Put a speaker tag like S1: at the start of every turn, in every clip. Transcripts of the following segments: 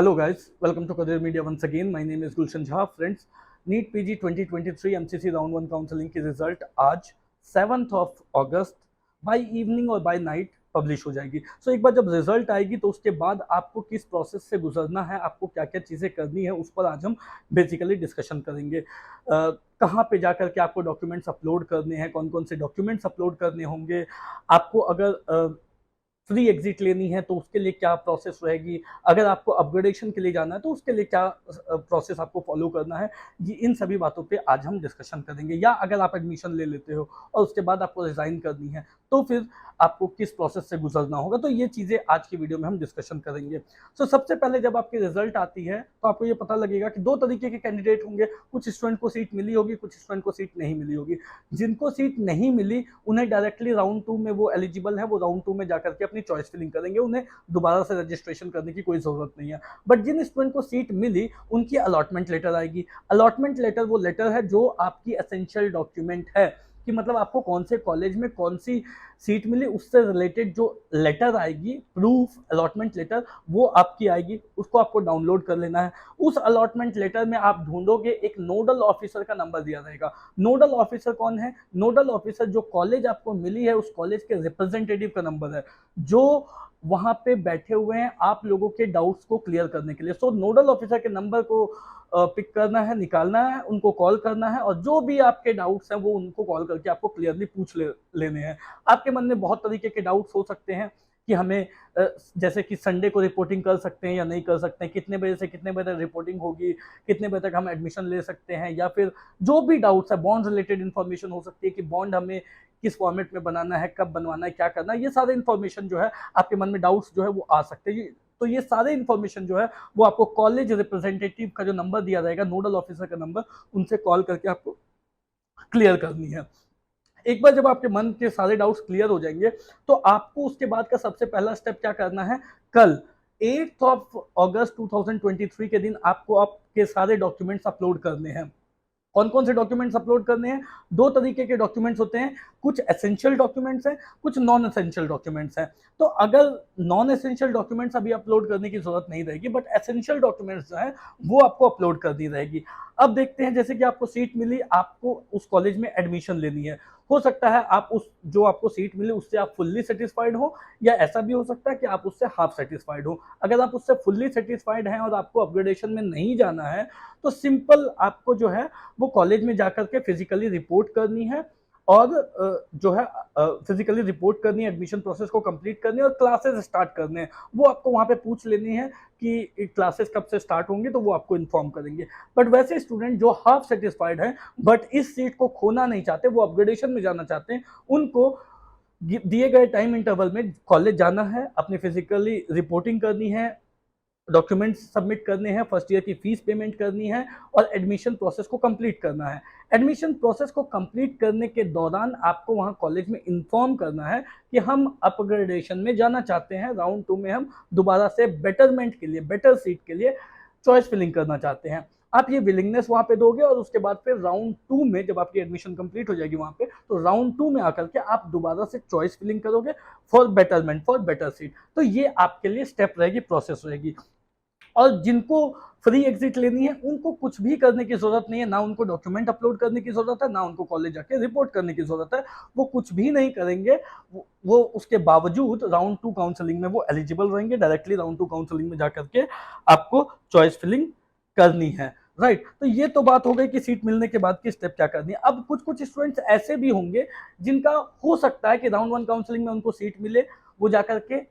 S1: Hello guys, welcome to Kadir Media once again. My name is Gulshan Jha. Friends, NEET PG 2023 MCC round 1 counselling की result आज 7th of August by evening और bye night publish हो जाएगी। सो एक बार जब result आएगी तो उसके बाद आपको किस प्रोसेस से गुजरना है, आपको क्या क्या चीज़ें करनी है, उस पर आज हम बेसिकली डिस्कशन करेंगे। कहाँ पे जाकर के आपको डॉक्यूमेंट्स अपलोड करने हैं, कौन कौन से डॉक्यूमेंट्स अपलोड करने होंगे, आपको अगर फ्री एग्जिट लेनी है तो उसके लिए क्या प्रोसेस रहेगी, अगर आपको अपग्रेडेशन के लिए जाना है तो उसके लिए क्या प्रोसेस आपको फॉलो करना है, ये इन सभी बातों पे आज हम डिस्कशन करेंगे। या अगर आप एडमिशन ले लेते हो और उसके बाद आपको रिजाइन करनी है तो फिर आपको किस प्रोसेस से गुजरना होगा, तो ये चीज़ें आज की वीडियो में हम डिस्कशन करेंगे। सो सबसे पहले जब आपकी रिजल्ट आती है तो आपको ये पता लगेगा कि दो तरीके के कैंडिडेट होंगे। कुछ स्टूडेंट को सीट मिली होगी, कुछ स्टूडेंट को सीट नहीं मिली होगी। जिनको सीट नहीं मिली उन्हें डायरेक्टली राउंड 2 में वो एलिजिबल है, वो राउंड 2 में जाकर के अपनी चॉइस फिलिंग करेंगे, उन्हें दोबारा से रजिस्ट्रेशन करने की कोई ज़रूरत नहीं है। बट जिन स्टूडेंट को सीट मिली उनकी अलॉटमेंट लेटर आएगी। अलॉटमेंट लेटर वो लेटर है जो आपकी एसेंशियल डॉक्यूमेंट है, कि मतलब आपको कौन से कॉलेज में कौन सी सीट मिली उससे रिलेटेड जो लेटर आएगी, प्रूफ अलॉटमेंट लेटर, वो आपकी आएगी। उसको आपको डाउनलोड कर लेना है। उस अलॉटमेंट लेटर में आप ढूंढोगे, एक नोडल ऑफिसर का नंबर दिया रहेगा। नोडल ऑफिसर कौन है? नोडल ऑफिसर जो कॉलेज आपको मिली है उस कॉलेज के रिप्रेजेंटेटिव का नंबर है, जो वहां पे बैठे हुए हैं आप लोगों के डाउट्स को क्लियर करने के लिए। सो नोडल ऑफिसर के नंबर को पिक करना है, निकालना है, उनको कॉल करना है और जो भी आपके डाउट्स हैं वो उनको कॉल करके आपको क्लियरली लेने हैं। आपके मन में बहुत तरीके के डाउट्स हो सकते हैं कि हमें जैसे कि संडे को रिपोर्टिंग कर सकते हैं या नहीं कर सकते हैं, कितने बजे से कितने बजे तक रिपोर्टिंग होगी, कितने बजे तक हम एडमिशन ले सकते हैं, या फिर जो भी डाउट्स है, बॉन्ड रिलेटेड इन्फॉर्मेशन हो सकती है कि बॉन्ड हमें किस फॉर्मेट में बनाना है, कब बनवाना है, क्या करना है, ये सारे इन्फॉर्मेशन जो है आपके मन में डाउट्स जो है वो आ सकते हैं। तो ये सारे इन्फॉर्मेशन जो है वो आपको कॉलेज रिप्रेजेंटेटिव का जो नंबर दिया जाएगा, नोडल ऑफिसर का नंबर, उनसे कॉल करके आपको क्लियर करनी है। एक बार जब आपके मन के सारे डाउट्स क्लियर हो जाएंगे तो आपको उसके बाद का सबसे पहला स्टेप क्या करना है? कल 8 ऑफ अगस्त 2023 के दिन आपको आपके सारे डॉक्यूमेंट्स अपलोड करने हैं। कौन कौन से डॉक्यूमेंट्स अपलोड करने हैं? दो तरीके के डॉक्यूमेंट्स होते हैं, कुछ एसेंशियल डॉक्यूमेंट्स हैं, कुछ नॉन एसेंशियल डॉक्यूमेंट्स हैं। तो अगर नॉन एसेंशियल डॉक्यूमेंट्स अभी अपलोड करने की जरूरत नहीं रहेगी, बट एसेंशियल डॉक्यूमेंट्स जो है वो आपको अपलोड करनी रहेगी। अब देखते हैं, जैसे कि आपको सीट मिली, आपको उस कॉलेज में एडमिशन लेनी है। हो सकता है आप उस जो आपको सीट मिली उससे आप फुल्ली सेटिस्फाइड हो, या ऐसा भी हो सकता है कि आप उससे हाफ सेटिस्फाइड हो। अगर आप उससे फुल्ली सेटिस्फाइड हैं और आपको अपग्रेडेशन में नहीं जाना है तो सिंपल आपको जो है वो कॉलेज में जाकर के फिजिकली रिपोर्ट करनी है और जो है फिजिकली रिपोर्ट करनी है, एडमिशन प्रोसेस को कंप्लीट करनी है और क्लासेस स्टार्ट करने हैं। वो आपको वहाँ पे पूछ लेनी है कि क्लासेस कब से स्टार्ट होंगी, तो वो आपको इन्फॉर्म करेंगे। बट वैसे स्टूडेंट जो हाफ सेटिस्फाइड हैं बट इस सीट को खोना नहीं चाहते, वो अपग्रेडेशन में जाना चाहते हैं, उनको दिए गए टाइम इंटरवल में कॉलेज जाना है, अपनी फिजिकली रिपोर्टिंग करनी है, डॉक्यूमेंट्स सबमिट करने हैं, फर्स्ट ईयर की फीस पेमेंट करनी है और एडमिशन प्रोसेस को कंप्लीट करना है। एडमिशन प्रोसेस को कंप्लीट करने के दौरान आपको वहां कॉलेज में इन्फॉर्म करना है कि हम अपग्रेडेशन में जाना चाहते हैं, राउंड 2 में हम दोबारा से बेटरमेंट के लिए, बेटर सीट के लिए चॉइस फिलिंग करना चाहते हैं। आप ये विलिंगनेस वहां पे दोगे और उसके बाद फिर राउंड 2 में जब आपकी एडमिशन कंप्लीट हो जाएगी वहां पे, तो राउंड 2 में आकर के आप दोबारा से चॉइस फिलिंग करोगे for betterment, for better seat. तो ये आपके लिए स्टेप रहेगी, प्रोसेस रहेगी। और जिनको फ्री एग्जिट लेनी है उनको कुछ भी करने की जरूरत नहीं है, ना उनको डॉक्यूमेंट अपलोड करने की जरूरत है, ना उनको कॉलेज जाके रिपोर्ट करने की जरूरत है। वो कुछ भी नहीं करेंगे, वो उसके बावजूद राउंड 2 काउंसलिंग में वो एलिजिबल रहेंगे। डायरेक्टली राउंड 2 काउंसलिंग में जाकर के आपको चॉइस फिलिंग करनी है, राइट। तो ये तो बात हो गई कि सीट मिलने के बाद की स्टेप क्या करनी है। अब कुछ कुछ स्टूडेंट्स ऐसे भी होंगे जिनका हो सकता है कि राउंड 1 काउंसलिंग में उनको सीट मिले, वो जाकर के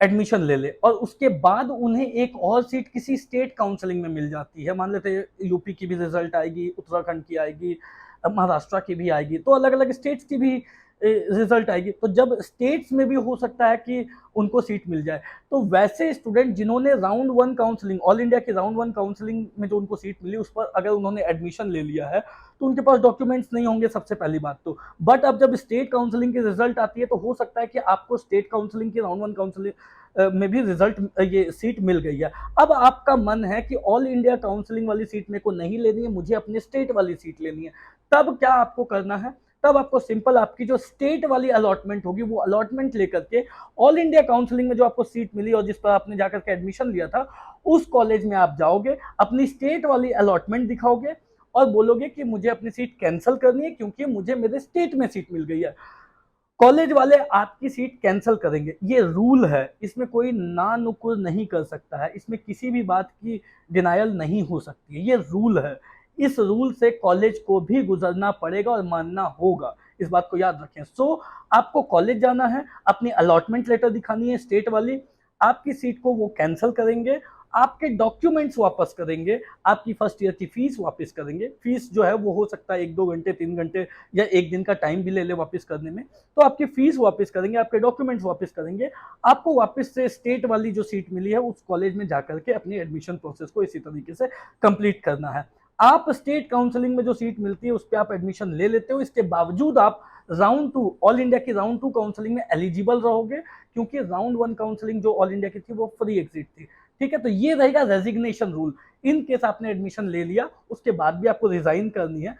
S1: एडमिशन ले ले और उसके बाद उन्हें एक और सीट किसी स्टेट काउंसलिंग में मिल जाती है। मान लेते हैं यूपी की भी रिजल्ट आएगी, उत्तराखंड की आएगी, महाराष्ट्र की भी आएगी, तो अलग अलग स्टेट्स की भी रिजल्ट आएगी। तो जब स्टेट्स में भी हो सकता है कि उनको सीट मिल जाए, तो वैसे स्टूडेंट जिन्होंने राउंड 1 काउंसलिंग, ऑल इंडिया की राउंड 1 काउंसलिंग में जो उनको सीट मिली उस पर अगर उन्होंने एडमिशन ले लिया है तो उनके पास डॉक्यूमेंट्स नहीं होंगे, सबसे पहली बात तो। बट अब जब स्टेट काउंसलिंग की रिजल्ट आती है तो हो सकता है कि आपको स्टेट काउंसलिंग की राउंड 1 काउंसलिंग में भी रिजल्ट, ये सीट मिल गई है। अब आपका मन है कि ऑल इंडिया काउंसलिंग वाली सीट मेरे को नहीं लेनी है, मुझे अपने स्टेट वाली सीट लेनी है। तब क्या आपको करना है? तब आपको सिंपल आपकी जो स्टेट वाली अलॉटमेंट होगी वो अलॉटमेंट लेकर के ऑल इंडिया काउंसलिंग में जो आपको सीट मिली और जिस पर आपने जाकर के एडमिशन लिया था, उस कॉलेज में आप जाओगे, अपनी स्टेट वाली अलॉटमेंट दिखाओगे और बोलोगे कि मुझे अपनी सीट कैंसिल करनी है क्योंकि मुझे मेरे स्टेट में सीट मिल गई है। कॉलेज वाले आपकी सीट कैंसिल करेंगे, ये रूल है, इसमें कोई ना नुकुर नहीं कर सकता है, इसमें किसी भी बात की डिनायल नहीं हो सकती है, ये रूल है। इस रूल से कॉलेज को भी गुजरना पड़ेगा और मानना होगा, इस बात को याद रखें। आपको कॉलेज जाना है, अपनी अलॉटमेंट लेटर दिखानी है स्टेट वाली, आपकी सीट को वो कैंसिल करेंगे, आपके डॉक्यूमेंट्स वापस करेंगे, आपकी फर्स्ट ईयर की फीस वापस करेंगे। फीस जो है वो हो सकता है 1-2 घंटे 3 घंटे या 1 दिन का टाइम भी ले ले वापस करने में, तो आपकी फीस वापस करेंगे, आपके डॉक्यूमेंट्स वापस करेंगे, आपको वापस से स्टेट वाली जो सीट मिली है उस कॉलेज में जाकर के अपनी एडमिशन प्रोसेस को इसी तरीके से कंप्लीट करना है। आप स्टेट काउंसलिंग में जो सीट मिलती है उस पर आप एडमिशन ले लेते हो, इसके बावजूद आप राउंड 2 ऑल इंडिया की राउंड 2 काउंसलिंग में एलिजिबल रहोगे, क्योंकि राउंड 1 काउंसलिंग जो ऑल इंडिया की थी वो फ्री एग्जिट थी। ठीक है, तो ये रहेगा रेजिग्नेशन रूल। इन केस आपने एडमिशन ले लिया, उसके बाद भी आपको रिजाइन करनी है,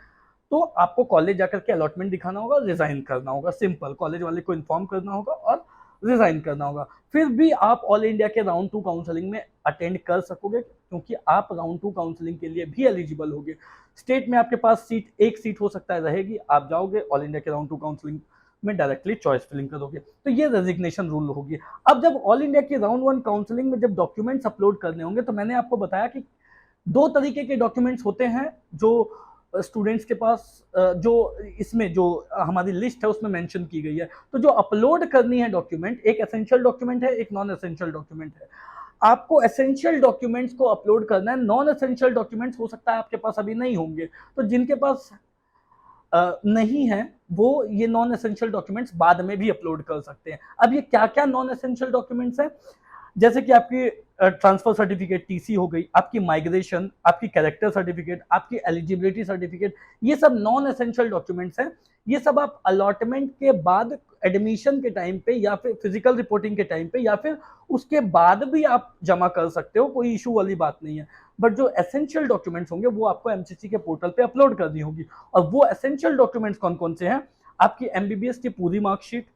S1: तो आपको कॉलेज जाकर के अलॉटमेंट दिखाना होगा, रिजाइन करना होगा, सिंपल, कॉलेज वाले को इन्फॉर्म करना होगा और रिजाइन करना होगा। फिर भी आप ऑल इंडिया के राउंड 2 काउंसलिंग में अटेंड कर सकोगे, क्योंकि आप राउंड 2 काउंसलिंग के लिए भी एलिजिबल होगे। स्टेट में आपके पास एक सीट हो सकता है रहेगी, आप जाओगे ऑल इंडिया के राउंड 2 काउंसलिंग में डायरेक्टली चॉइस फिलिंग करोगे, तो ये रेजिग्नेशन रूल होगी। अब जब ऑल इंडिया की राउंड 1 काउंसलिंग में जब डॉक्यूमेंट्स अपलोड करने होंगे, तो मैंने आपको बताया कि 2 तरीके के डॉक्यूमेंट्स होते हैं जो स्टूडेंट्स के पास, जो इसमें जो हमारी लिस्ट है उसमें मेंशन की गई है। तो जो अपलोड करनी है डॉक्यूमेंट, एक एसेंशियल डॉक्यूमेंट है, एक नॉन एसेंशियल डॉक्यूमेंट है। आपको एसेंशियल डॉक्यूमेंट्स को अपलोड करना है, नॉन एसेंशियल डॉक्यूमेंट्स हो सकता है आपके पास अभी नहीं होंगे, तो जिनके पास नहीं है वो ये नॉन एसेंशियल डॉक्यूमेंट्स बाद में भी अपलोड कर सकते हैं। अब ये क्या क्या नॉन एसेंशियल डॉक्यूमेंट्स हैं, जैसे कि आपकी ट्रांसफर सर्टिफिकेट टीसी हो गई, आपकी माइग्रेशन, आपकी कैरेक्टर सर्टिफिकेट, आपकी एलिजिबिलिटी सर्टिफिकेट, ये सब नॉन एसेंशियल डॉक्यूमेंट्स हैं। ये सब आप अलॉटमेंट के बाद एडमिशन के टाइम पे या फिर फिजिकल रिपोर्टिंग के टाइम पे या फिर उसके बाद भी आप जमा कर सकते हो, कोई इशू वाली बात नहीं है। बट जो एसेंशियल डॉक्यूमेंट्स होंगे वो आपको एमसीसी के पोर्टल पे अपलोड करनी होगी। और वो एसेंशियल डॉक्यूमेंट्स कौन कौन से हैं, आपकी एमबीबीएस की पूरी marksheet,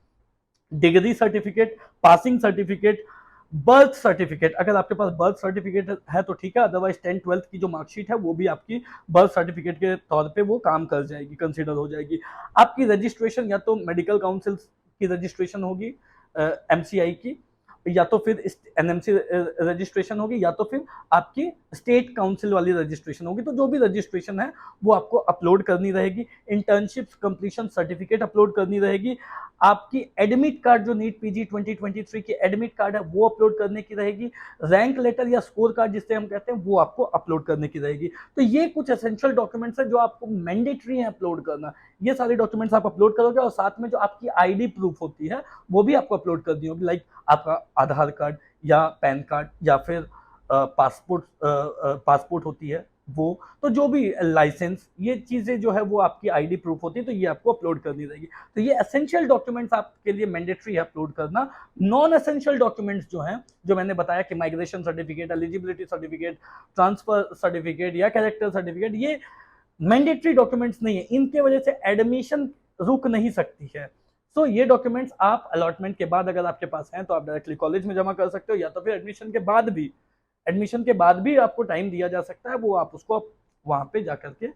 S1: degree certificate, passing certificate, birth certificate, अगर आपके पास बर्थ सर्टिफिकेट है तो ठीक है, अदरवाइज 10th-12th की जो मार्कशीट है वो भी आपकी बर्थ सर्टिफिकेट के तौर पे वो काम कर जाएगी, कंसीडर हो जाएगी। आपकी रजिस्ट्रेशन या तो मेडिकल काउंसिल की रजिस्ट्रेशन होगी, एमसीआई की, या तो फिर एनएमसी रजिस्ट्रेशन होगी, या तो फिर आपकी स्टेट काउंसिल वाली रजिस्ट्रेशन होगी। तो जो भी रजिस्ट्रेशन है वो आपको अपलोड करनी रहेगी। इंटर्नशिप कंप्लीशन सर्टिफिकेट अपलोड करनी रहेगी। आपकी एडमिट कार्ड, जो नीट पीजी 2023 की एडमिट कार्ड है वो अपलोड करने की रहेगी। रैंक लेटर या स्कोर कार्ड जिससे हम कहते हैं वो आपको अपलोड करने की रहेगी। तो ये कुछ एसेंशियल डॉक्यूमेंट्स है जो आपको मैंडेटरी है अपलोड करना। ये सारे डॉक्यूमेंट्स आप अपलोड करोगे और साथ में जो आपकी आईडी प्रूफ होती है वो भी आपको अपलोड करनी होगी, लाइक आपका आधार कार्ड या पैन कार्ड या फिर पासपोर्ट होती है वो, तो जो भी लाइसेंस, ये चीजें जो है वो आपकी आईडी प्रूफ होती है, तो ये आपको अपलोड करनी रहेगी। तो ये एसेंशियल डॉक्यूमेंट्स आपके लिए मैंडेटरी है अपलोड करना। नॉन एसेंशियल डॉक्यूमेंट्स जो हैं, जो मैंने बताया कि migration certificate, eligibility certificate, transfer certificate या कैरेक्टर सर्टिफिकेट, ये मैंडेटरी डॉक्यूमेंट्स नहीं है, इनके वजह से एडमिशन रुक नहीं सकती है। सो ये डॉक्यूमेंट्स आप अलॉटमेंट के बाद अगर आपके पास हैं तो आप डायरेक्टली कॉलेज में जमा कर सकते हो, या तो फिर एडमिशन के बाद भी आपको टाइम दिया जा सकता है, वो आप उसको वहां पे जाकर के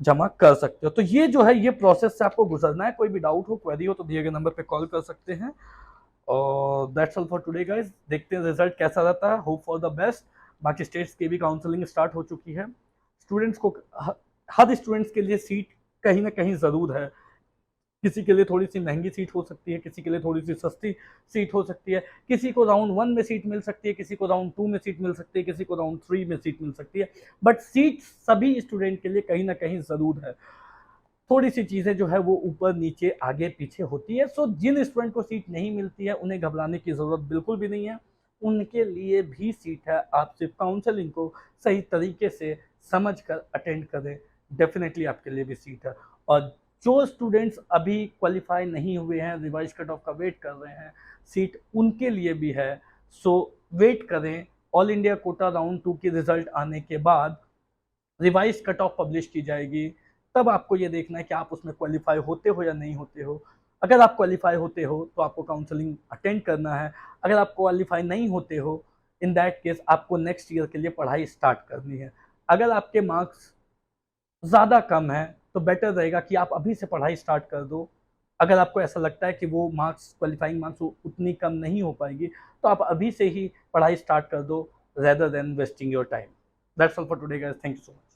S1: जमा कर सकते हो। तो ये जो है ये प्रोसेस से आपको गुजरना है। कोई भी डाउट हो, क्वेरी हो तो दिए गए नंबर पे कॉल कर सकते हैं। और that's all for today guys, देखते हैं रिजल्ट कैसा रहता है, होप फॉर द बेस्ट। बाकी स्टेट्स की भी काउंसलिंग स्टार्ट हो चुकी है। स्टूडेंट्स को, हर स्टूडेंट्स के लिए सीट कहीं ना कहीं ज़रूर है। किसी के लिए थोड़ी सी महंगी सीट हो सकती है, किसी के लिए थोड़ी सी सस्ती सीट हो सकती है, किसी को राउंड 1 में सीट मिल सकती है, किसी को राउंड 2 में सीट मिल सकती है, किसी को राउंड 3 में सीट मिल सकती है। बट सीट सभी स्टूडेंट के लिए कहीं ना कहीं ज़रूर है। थोड़ी सी चीज़ें जो है वो ऊपर नीचे आगे पीछे होती है। सो जिन स्टूडेंट को सीट नहीं मिलती है उन्हें घबराने की ज़रूरत बिल्कुल भी नहीं है, उनके लिए भी सीट है। आप सिर्फ काउंसलिंग को सही तरीके से समझ कर अटेंड करें, डेफिनेटली आपके लिए भी सीट है। और जो स्टूडेंट्स अभी क्वालिफाई नहीं हुए हैं, रिवाइज कट ऑफ का वेट कर रहे हैं, सीट उनके लिए भी है। सो वेट करें, ऑल इंडिया कोटा राउंड 2 की रिजल्ट आने के बाद रिवाइज कट ऑफ पब्लिश की जाएगी, तब आपको ये देखना है कि आप उसमें क्वालिफाई होते हो या नहीं होते हो। अगर आप क्वालिफाई होते हो तो आपको काउंसलिंग अटेंड करना है, अगर आप क्वालिफाई नहीं होते हो इन दैट केस आपको नेक्स्ट ईयर के लिए पढ़ाई स्टार्ट करनी है। अगर आपके मार्क्स ज़्यादा कम है तो बेटर रहेगा कि आप अभी से पढ़ाई स्टार्ट कर दो। अगर आपको ऐसा लगता है कि वो मार्क्स, क्वालिफाइंग मार्क्स उतनी कम नहीं हो पाएगी, तो आप अभी से ही पढ़ाई स्टार्ट कर दो, rather than wasting your time. That's all for today guys, thank you so much.